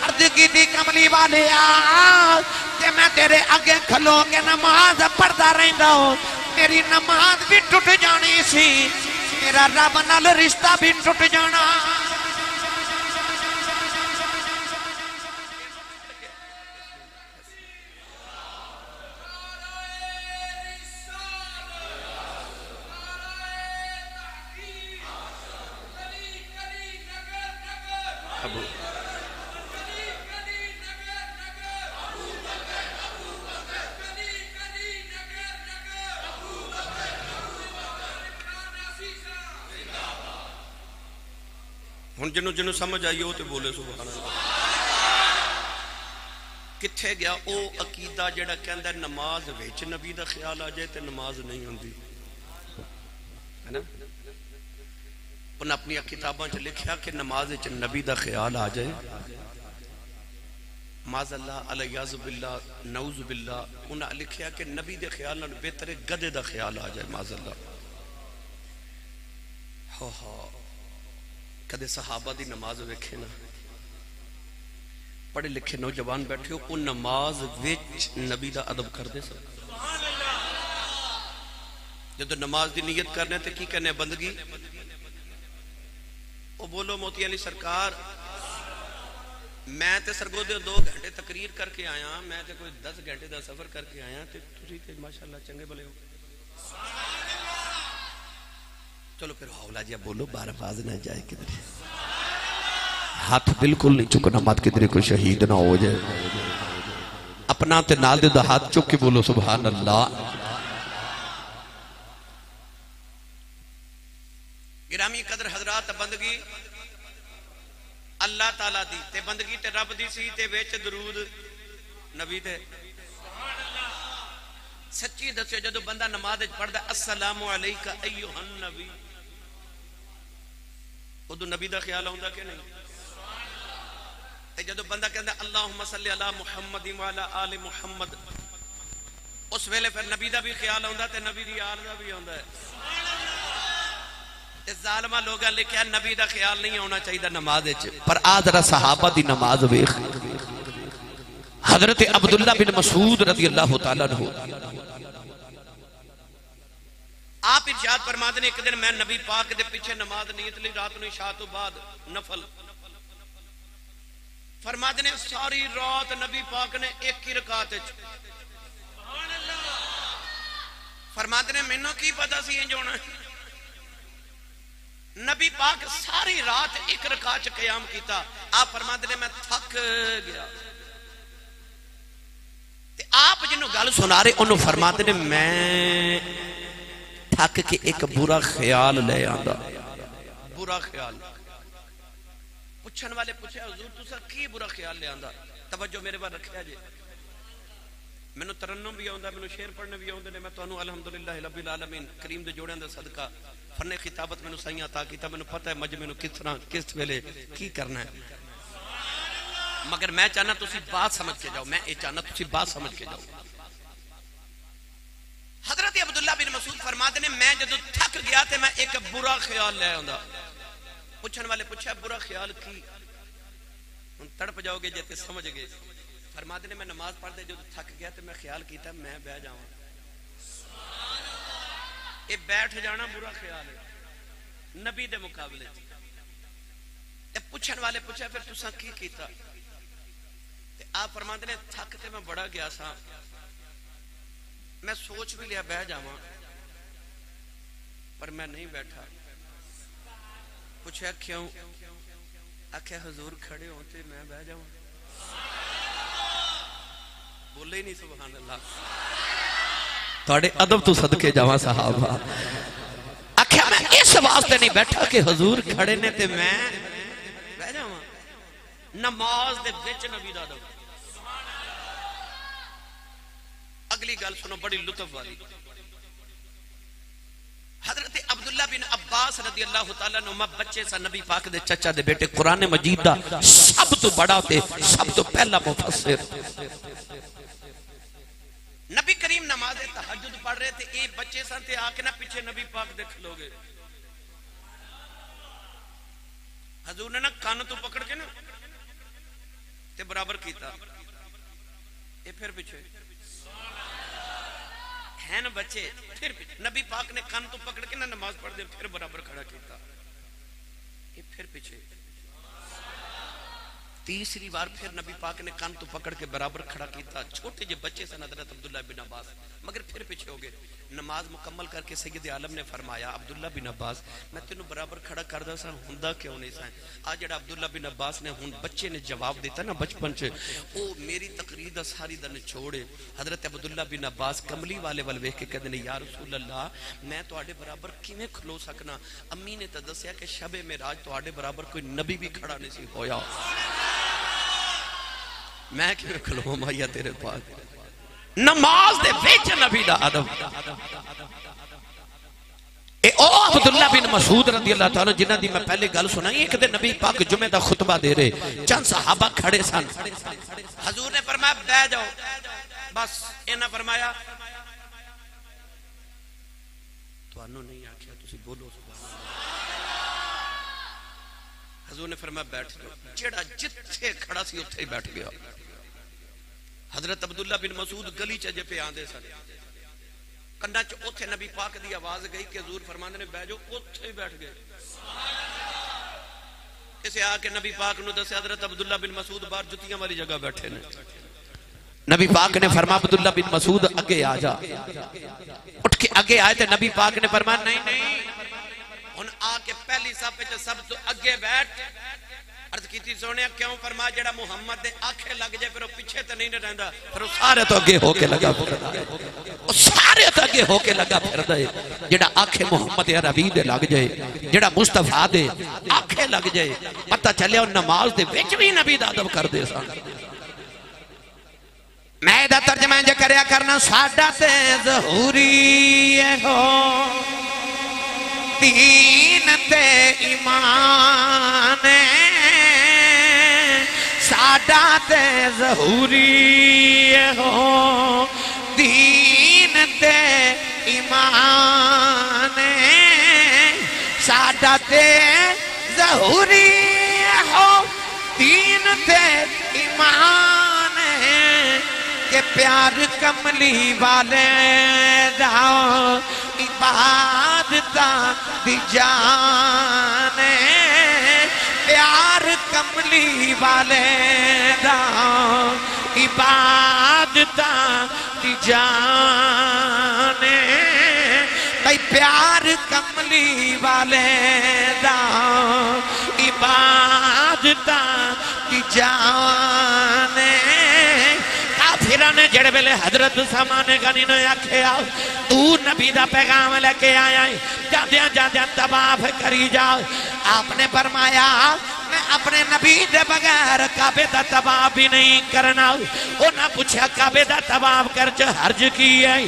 عرض کی تھی کملی والے آؤ کہ میں تیرے آگے کھلو کے نماز پڑھتا رہندا ہوں میری نماز بھی ٹوٹ جانی سی میرا رب نال رشتہ بھی ٹوٹ جانا. ہن جنوں سمجھ آئی ہو تو بولے سبحان اللہ. کتھے گیا او عقیدہ جڑا کہندا نماز وچ نبی دا خیال آ جائے تے نماز نہیں ہوندی ہے نا. انہاں اپنی کتاباں چ لکھیا کہ نماز وچ نبی دا خیال آ جائے معاذ اللہ الیاذ باللہ نعوذ باللہ. انہاں لکھیا کہ نبی دے خیال نال بہتر گدے دا خیال آ جائے معاذ اللہ. کدے صحابہ دی نماز ویکھے نا پڑھے لکھے نوجوان بیٹھے ہو ان نماز وچ نبی دا ادب کر دے سب. جب نماز دی نیت کرنے تے کی کرنے بندگی او بولو موتی علی سرکار میں تے سرگو دے 2 گھنٹے تقریر کر کے آیا میں تے کوئی 10 گھنٹے دا سفر کر کے آیا تے تسی تے ماشاءاللہ چنگے بلے ہو. چلو پھر حوالہ جی بولو بار باز نہ جائے کدھر ہاتھ بالکل نہیں چکنا مات کدھر کوئی شہید نہ ہو جائے. اپنا تے نال دے دا ہاتھ چک کے بولو سبحان اللہ. گرامی قدر حضرات بندگی اللہ تعالیٰ دی تے بندگی تے رب دی سی تے ویچ درود نبی تے سچی دسو جدو بندہ نماز پڑھدا السلام علیکہ ایہا النبی ادو نبی دا خیال ہوندا کہ نہیں. تے جدو بندہ کہندا اللہم صلی علی محمد وعلی آل محمد اس ویلے پھر نبی دا بھی خیال ہوندا تے نبی دی آل دا بھی ہوندا ہے. تے ظالمہ لوگاں لکھیا نبی دا خیال نہیں ہونا چاہیے نماز وچ پر آ ذرا صحابہ دی نماز ویکھ. حضرت عبداللہ بن مسعود رضی اللہ تعالیٰ عنہ آپ ارشاد فرماتے ہیں ایک دن میں نبی پاک دے پیچھے نماز نیت لی رات نو عشاء تو بعد نفل. فرماتے ہیں ساری رات نبی پاک نے ایک ہی رکعت فرماتے ہیں مینوں کی پتہ سی انج ہونا. نبی پاک ساری رات ایک رکعت قیام کیتا. آپ فرماتے ہیں میں تھک گیا. آپ جنہوں گل سنا رہے انہوں فرماتے ہیں میں تھک کے ایک برا خیال لے آندا. برا خیال پوچھن والے پوچھے حضور تسا کی برا خیال لے آندا. توجہ میرے بار رکھیا جے مینوں ترنم بھی آندا مینوں شعر پڑھنے بھی آندے نے. میں تانوں الحمدللہ رب العالمین کریم دے جوڑیاں دا صدقہ فن خطابت مینوں سائیں عطا کیتا. مینوں پتہ ہے مجمع نوں کس طرح کس ویلے کی کرنا ہے. مگر میں چاہنا تسی بات سمجھ کے جاؤ. میں یہ چاہنا تسی بات سمجھ کے جاؤ. حضرت عبداللہ بن مسعود فرماتے ہیں میں جدو تھک گیا تھے میں ایک برا خیال لے آندا. پوچھن والے پوچھا برا خیال کی ہن تڑپ جاؤ گے جے سمجھ گئے. فرماتے ہیں میں نماز پڑھتے جدو تھک گیا تو میں خیال کیتا میں بیٹھ جاؤں. یہ بیٹھ جانا برا خیال ہے نبی دے مقابلے. پوچھن والے پوچھا پھر تساں کی کیتا. آپ فرماتے ہیں تھک تے میں بڑا گیا سا میں سوچ بھی لیا بہ جاواں پر میں نہیں بیٹھا. پوچھا کیوں؟ آکھیا حضور کھڑے ہوتے میں بہ جاؤں. بولے ہی نہیں سبحان اللہ. تواڈے ادب تو صدقے جاواں صحابہ. آکھیا میں اس واسطے نہیں بیٹھا کہ حضور کھڑے نے تے میں بہ جاواں نماز دے وچ نبی دا ادب اگلی گل سنو بڑی لطف والی حضرت عبداللہ بن عباس رضی اللہ تعالیٰ عنہ بچے سا نبی پاک دے چچا دے بیٹے قرآن مجید دا سب تو بڑا تے سب تو پہلا مفسر نبی کریم نماز تہجد پڑھ رہے تھے اے بچے سا تے آکے نہ پیچھے نبی پاک دیکھ لوگے حضور نے نا کان تو پکڑ کے نا تے برابر کیتا اے پھر پیچھے ہے نا بچے پھر نبی پاک نے کان تو پکڑ کے نا نماز پڑھ دے پھر برابر کھڑا کیتا یہ پھر پیچھے تیسری بار پھر نبی پاک نے کان تو پکڑ کے برابر کھڑا کیتا چھوٹے جے بچے سے حضرت عبداللہ بن عباس مگر پھر پیچھے ہو گئے نماز مکمل کر کے سید عالم نے فرمایا عبداللہ بن عباس میں تینوں برابر کھڑا کردہ سا ہندہ کیوں نہیں سائیں آج جڑا عبداللہ بن عباس نے بچے نے جواب دیتا نا بچپن چھے او میری تقریر دا ساری دا چھوڑے حضرت عبداللہ بن عباس کملی والے والوے کے کہتے ہیں یا رسول اللہ میں تو آڑے برابر کیویں کھلو سکنا امی نے تو دسیا کہ شب معراج تو آڑے برابر کوئی نبی بھی کھڑا نہیں سی ہویا میں کیوں کھلوں مایا تیرے پاس نماز دے وچ نبی دا ادب اے او عبداللہ بن مسعود رضی اللہ تعالیٰ جنہ دی میں پہلے گل سنائی ایک دے نبی پاک جمعہ دا خطبہ دے رہے چند صحابہ کھڑے سن حضور نے فرمایا بہ جاؤ بس انہاں فرمایا تو انہوں نہیں آکھیا تسی بولو حضور نے فرمایا بیٹھ جاؤ جڑا جتھے کھڑا سی اتھے ہی بیٹھ گیا حضرت عبداللہ بن مسعود گلی چجے پہ آندے سن کنڈا چ اتھے نبی پاک دی آواز گئی کہ حضور فرماندے نے بیٹھ جاؤ اتھے ہی بیٹھ گئے کسے آ کے نبی پاک نو دسے حضرت عبداللہ بن مسعود باہر جتیاں والی جگہ بیٹھے نے نبی پاک نے فرمایا عبداللہ بن مسعود اگے آ جا اٹھ کے اگے آئے تھے نبی پاک نے فرمایا نہیں ان آ کے پہلی صفحے سے سب تو اگے بیٹھ عرض کی تھی سونے کیوں فرما جڑا محمد دے آنکھیں لگ جائے پھر وہ پیچھے تو نہیں رہندا پھر وہ سارے تو اگے ہو کے لگا پھر وہ سارے تو اگے ہو کے لگا پھر دے جڑا آنکھیں محمد عربی دے لگ جائے جڑا مصطفیٰ دے آنکھیں لگ جائے پتہ چلے اور نماز دے وچ بھی نبی دا ادب کر دے سان میں دا ترجمہ جو کریا کرنا ساڈا تے ظہوری ہو دین تے ایمان ساڈا تے ظہوری ہو دین تے ایمان ساڈا تے ظہوری ہو دین تے ایمان کہ پیار کملی والے دا عبادتاں دی جان پیار کملی والے دا عبادتاں دی جان کئی پیار کملی والے دا عبادتاں دی جان کافران جڑے بلے حضرت سامان غنی نے آکھیا تو نبی دا پیغام لے کے آیا ہے جاندیاں طواف کری جاؤ آپ نے فرمایا میں اپنے نبی دے بغیر کعبے دا طواف بھی نہیں کرنا وہ نہ پوچھا کعبے دا طواف کر جو حرج کی ہے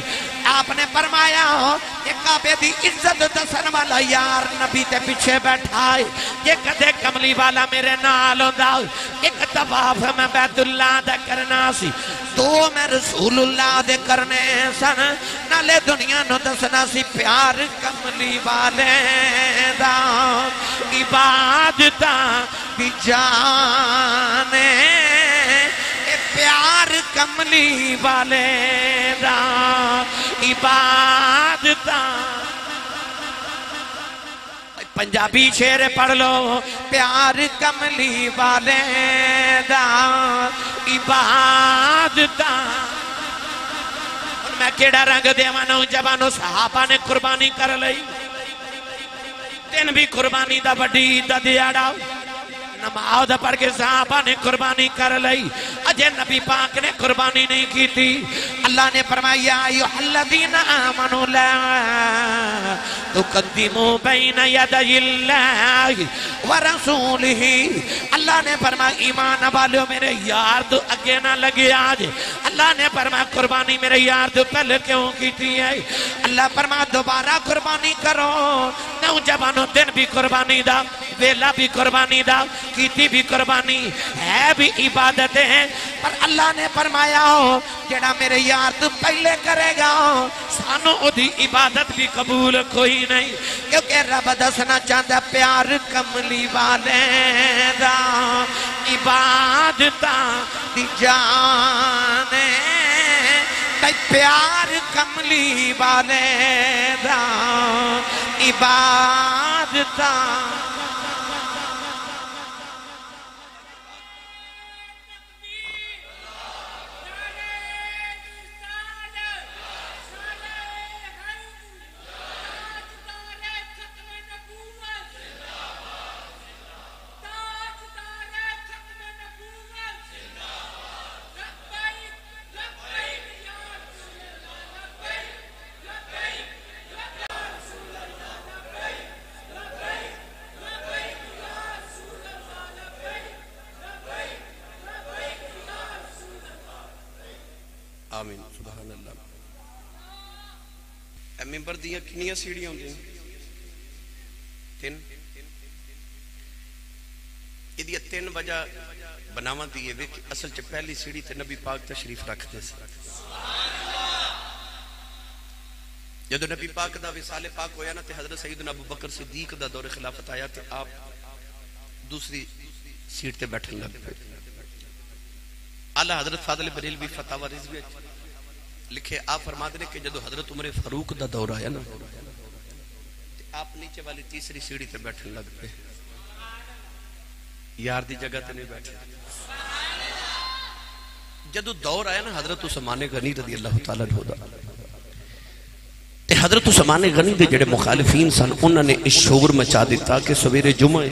آپ نے فرمایا کہ کعبے دی عزت دسن والا یار نبی تے پیچھے بیٹھا ہے یہ کدے کملی والا میرے نال ہوندا ایک طواف میں بیت اللہ دا کرنا سی تو میں رسول اللہ دے کرنے سن نالے دنیا نو دسنا سی پیار کملی والے دا عبادتاں دی جانے پیار کملی والے دا عبادتاں پنجابی شعر پڑھ لو پیار کملی والے دا عبادتاں میں کیڑا رنگ دیوانوں جبانوں صحابہ نے قربانی کر لئی تین بھی قربانی دا بڑی دا دیاڑا نماز پڑھ کے صحابہ نے قربانی کر لئی اجے نبی پاک نے قربانی نہیں کی تھی اللہ نے فرمایا ایھا الذین آمنوا لا تقدموا بین یدی اللہ ورسولہ، اللہ نے فرمایا ایمان والو میرے یار تو اگے نہ لگے آج، اللہ نے فرمایا قربانی میرے یار تو پہلے کیوں کی تھی ہے، اللہ فرمایا دوبارہ قربانی کرو، نوجوانوں دن بھی قربانی دا، ویلا بھی قربانی دا، کیتی بھی قربانی ہے بھی عبادت ہے، پر اللہ نے فرمایا ہو جڑا میرے یار تو پہلے کرے گا سانو ادھی عبادت بھی قبول کوئی نہیں، کیونکہ رب دسنا چاہتا پیار کملی والے دا عبادتاں دی جانے، پیار کملی والے دا عبادتاں آمین سبحان اللہ۔ اے ممبر دیاں کنیاں سیڑھیاں ہوندی ہیں؟ 3 یہ 3 وجہ بناواں دیئے وے کہ اصل چ پہلی سیڑھی تے نبی پاک تشریف رکھ دے سے، جدو نبی پاک دا وصال پاک ہویا نا تے حضرت سیدنا ابو بکر صدیق دا دور خلافت آیا تے آپ دوسری سیٹ تے بیٹھن لگ پہ۔ اعلیٰ حضرت فاضل بریلوی فتاوی رضوی لکھے آپ فرما دے کہ جدو حضرت عمر فاروق دا دور آیا نا آپ نیچے والی تیسری سیڑھی تے بیٹھن لگ پہ، یار دی جگہ تے نہیں بیٹھے۔ جدو دور آیا نا حضرت عثمان غنی رضی اللہ تعالیٰ عنہ دا تے حضرت عثمان غنی دے جڑے مخالفین سن انہوں نے اس شور مچا دیتا کہ سویرے جمعہ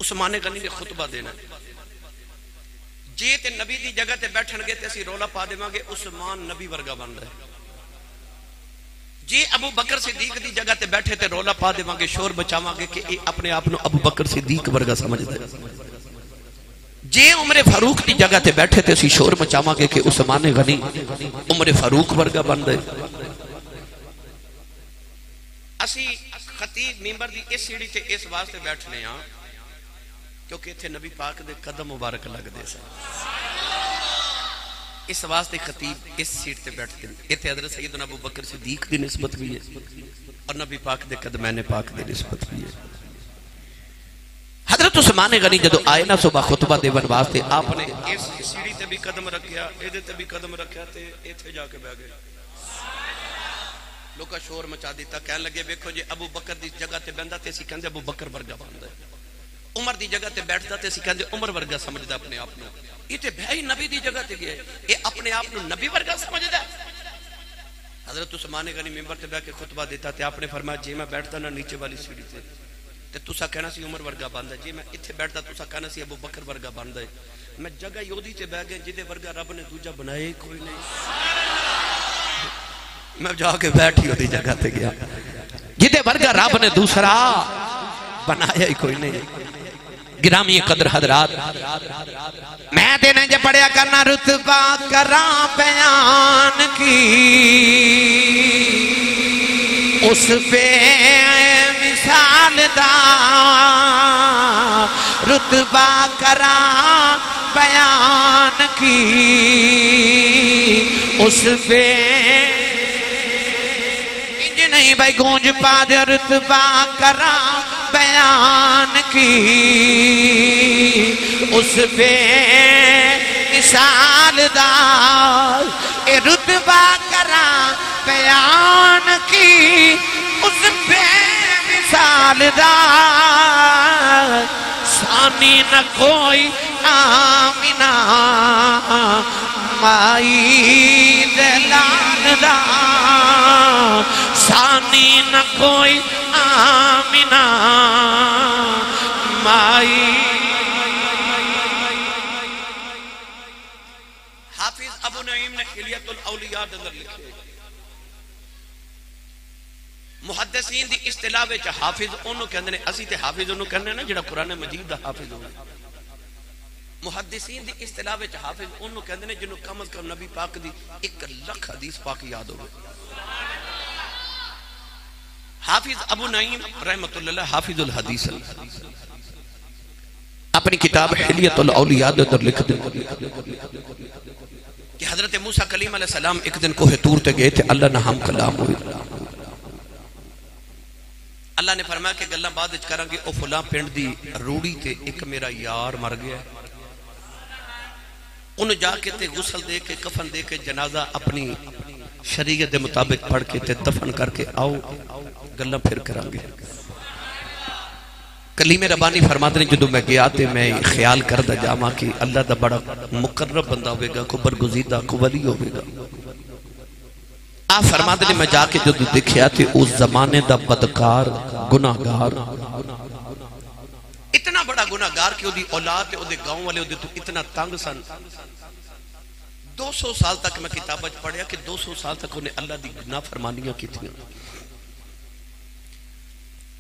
عثمان غنی نے خطبہ دینا، جی تے نبی دی جگہ تے بیٹھن گے تے اسی رولا پا دے مانگے عثمان نبی ورگا بن رہے، جی ابو بکر صدیق دی جگہ تے بیٹھے تے رولا پا دے مانگے شور بچا مانگے کہ اپنے آپنو ابو بکر صدیق ورگا سمجھ دے، جی عمر فاروق دی جگہ تے بیٹھے تے اسی شور مچا مانگے کہ عثمان غنی عمر فاروق ورگا بن رہے۔ اسی خطیب ممبر دی اس سیڑھی تے اس واسطے بیٹھنے ہاں کیونکہ تھے نبی پاک دے قدم مبارک لگ دے سا، اس واسطے خطیب اس سیٹ تے بیٹھتے ہیں، یہ تھے حضرت سیدنا ابو بکر صدیق دی نسبت بھی ہے اور نبی پاک دے قدمین پاک دی نسبت بھی ہے۔ حضرت عثمان غنی جدو آئے نا صبح خطبہ دے ون واسطے آپ نے اس سیڑھی تے بھی قدم رکھیا، ایدے تے بھی قدم رکھیا تے ایتھے جا کے بہ گئے، لوکا شور مچا دیتا، کہنے لگے بیکھو جی ابو بکر دی جگہ تے بندہ تے اسی کہندے ابو بکر ورگا بندا ہے، عمر دی جگہ تے بیٹھدا تے اسی کہندے عمر ورگا سمجھدا اپنے آپ نو، یہ تے بھائی نبی دی جگہ تے گیا یہ اپنے آپ نو نبی ورگا سمجھدا ہے۔ حضرت عثمان غنی ممبر تے بیٹھ کے خطبہ دیتا تے آپ نے فرمایا جی میں بیٹھدا نا نیچے والی سیڑھی تے تسا کہنا سی عمر ورگا بندا ہے، جی میں ایتھے بیٹھدا تسا کہنا سی ابو بکر ورگا بندا ہے، میں جگہ یودی تے بیٹھ گیا جدے ورگا رب نے دوجا بنایا ہی کوئی نہیں، میں جا کے بیٹھی ہوتی جگہ تے گیا جدے ورگا رب نے دوسرا بنایا ہی کوئی نہیں۔ گرامی قدر حضرات میں دینے جے پڑھیا کرنا رتبہ کرام بیان کی اس پہ مثال دا، رتبہ کرام بیان کی اس پہ انج نہیں بھائی گونج پا دے، رتبہ کرام بیان کی اس پہ مثال دار، اے رتبہ کرام بیان کی اس پہ مثال دار، ثانی نہ کوئی آمینہ مائی دلال دا، ثانی نہ کوئی آمینہ مائی۔ حافظ ابو نعیم نے حلیت الاولیاء دے اندر لکھے محدثین دی اصطلاح وچ حافظ انہوں کہندے نے اسی تے حافظ انہوں کہندے نا جڑا قرآن مجید دا حافظ ہوے محدثین دی اصطلاح وچ حافظ انہوں کہندے نے جنوں کم از کم نبی پاک دی 1,00,000 حدیث پاک یاد ہوے حافظ ابو نعیم رحمت اللہ حافظ الحدیث اپنی کتاب حلیت الاولیاء دے اندر لکھ دے کہ حضرت موسیٰ کلیم علیہ السلام ایک دن کوہ طور تے گئے تھے اللہ نہ ہم کلام ہوئے اللہ نے فرمایا کہ گلہ بعد اچھ کریں گے او فلاں پینڈ دی روڑی تے ایک میرا یار مر گیا ہے انہوں جا کے تے غسل دے کے کفن دے کے جنازہ اپنی شریعت دے مطابق پڑھ کے تے دفن کر کے آؤ گلہ پھر کریں گے کلیم ربانی فرماتے ہیں جدو میں گیا تے میں خیال کردہ جاما کہ اللہ دا بڑا مقرب بندہ ہوئے گا کو برگزیدہ کو ولی ہوئے گا آپ فرماتے ہیں میں جا کے جدو دیکھیا تے اس زمانے دا بدکار گناہگار اتنا بڑا گناہگار کہ وہ دی اولاد تے وہ دی گاؤں والے وہ دی تو اتنا تنگ سن 200 سال تک میں کتابت پڑھیا کہ 200 سال تک انہیں اللہ دی نافرمانیاں کی تھیں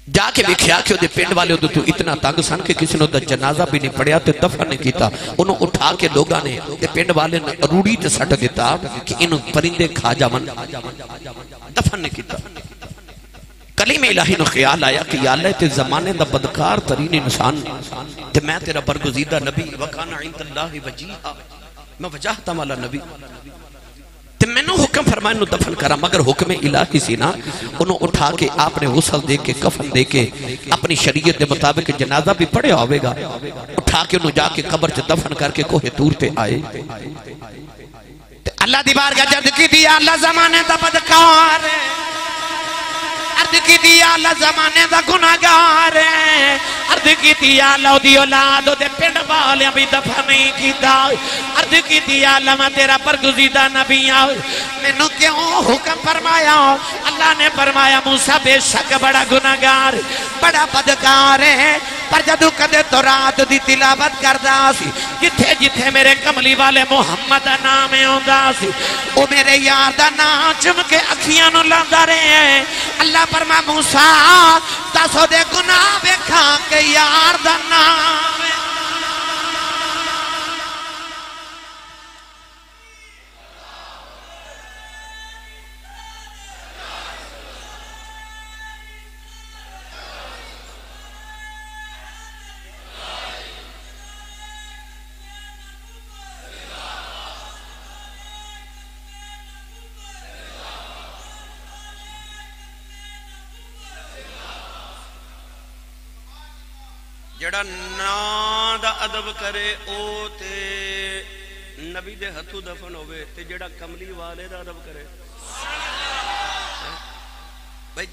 جا کے دیکھیا کہ وہ پینڈ والے تو اتنا تنگ سن کہ کسی نے جنازہ بھی نہیں پڑھیا تے دفن نہیں کیتا انہوں اٹھا کے لوگاں نے پینڈ والے نے روڑی تے سٹ دیتا کہ انہوں پرندے کھا جاون دفن نہیں کیتا کلیم الہی نو خیال آیا کہ یا اللہ تے زمانے دا بدکار ترین انسان تے میں تیرا برگزیدہ نبی وکانا عند اللہ وجیہا میں وجاہتا والا نبی تے میں نے حکم فرمائے انہوں دفن کرا مگر حکم الہی سی نا انہوں اٹھا کے آپ نے غسل دے کے کفن دے کے اپنی شریعت دے مطابق جنازہ بھی پڑھے ہوئے گا اٹھا کے انہوں جا کے قبر چ دفن کر کے کوہ طور تے آئے اللہ دی بارگاہ جد کی دیا اللہ زمانے دا بدکار عرض کی دیا اللہ زمانے دا گناہگار عرض کی دیا اللہ دی اولاد دے پنڈ والے بھی دفن نہیں کیتا عرض کی دیا اللہ میں تیرا برگزیدہ نبی آؤ میں نے کیوں حکم فرمایا اللہ نے فرمایا موسیٰ بے شک بڑا گناہگار بڑا بدکار ہے پر جدو کدے تو رات دی تلاوت کردہ سی جتھے جتھے میرے کملی والے محمد نام ہوندا سی او میرے یار دا نام چمکے اکھیاں نو لاندا رہے ہیں اللہ فرما موسیٰ تاسو دے گناہ بے کھا کے یار دا نام جڑا نا دا ادب کرے او تے نبی دے ہتھو دفن ہوئے تے جڑا کملی والے دا ادب کرے بھائی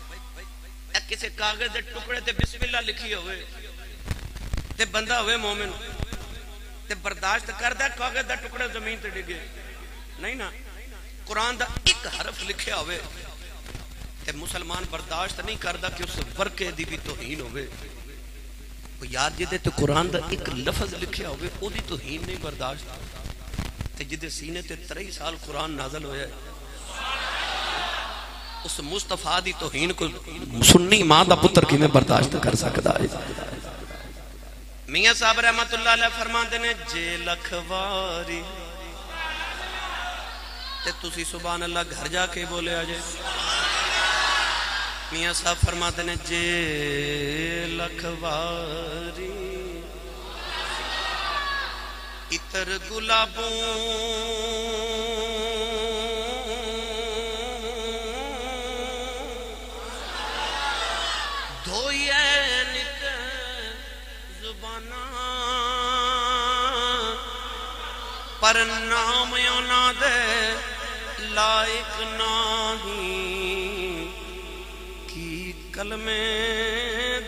کسی کاغذ دے ٹکڑے تے بسم اللہ لکھی ہوئے تے بندہ ہوئے مومن تے برداشت کردہ کاغذ دا ٹکڑے زمین تے ڈگے نہیں نا قرآن دا ایک حرف لکھے ہوئے تے مسلمان برداشت نہیں کردہ کہ اس ورکے دی بھی توہین ہوئے یار جدے تو قرآن دا ایک لفظ لکھیا ہوئے او دی توہین نہیں برداشت تے جدے سینے تے 23 سال قرآن نازل ہویا ہے اس مصطفیٰ دی توہین کو سنی ماں دا پتر کی میں برداشت کر سکتا ہے میاں صاحب رحمت اللہ علیہ فرمان دینے جے لکھواری تے تسی سبحان اللہ گھر جا کے بولے آجے میاں صاحب فرماتے ہیں جے لکھواری اتر گلابوں دھوئے نت زبانہ پر نام یونا دے لائق نہیں کلمے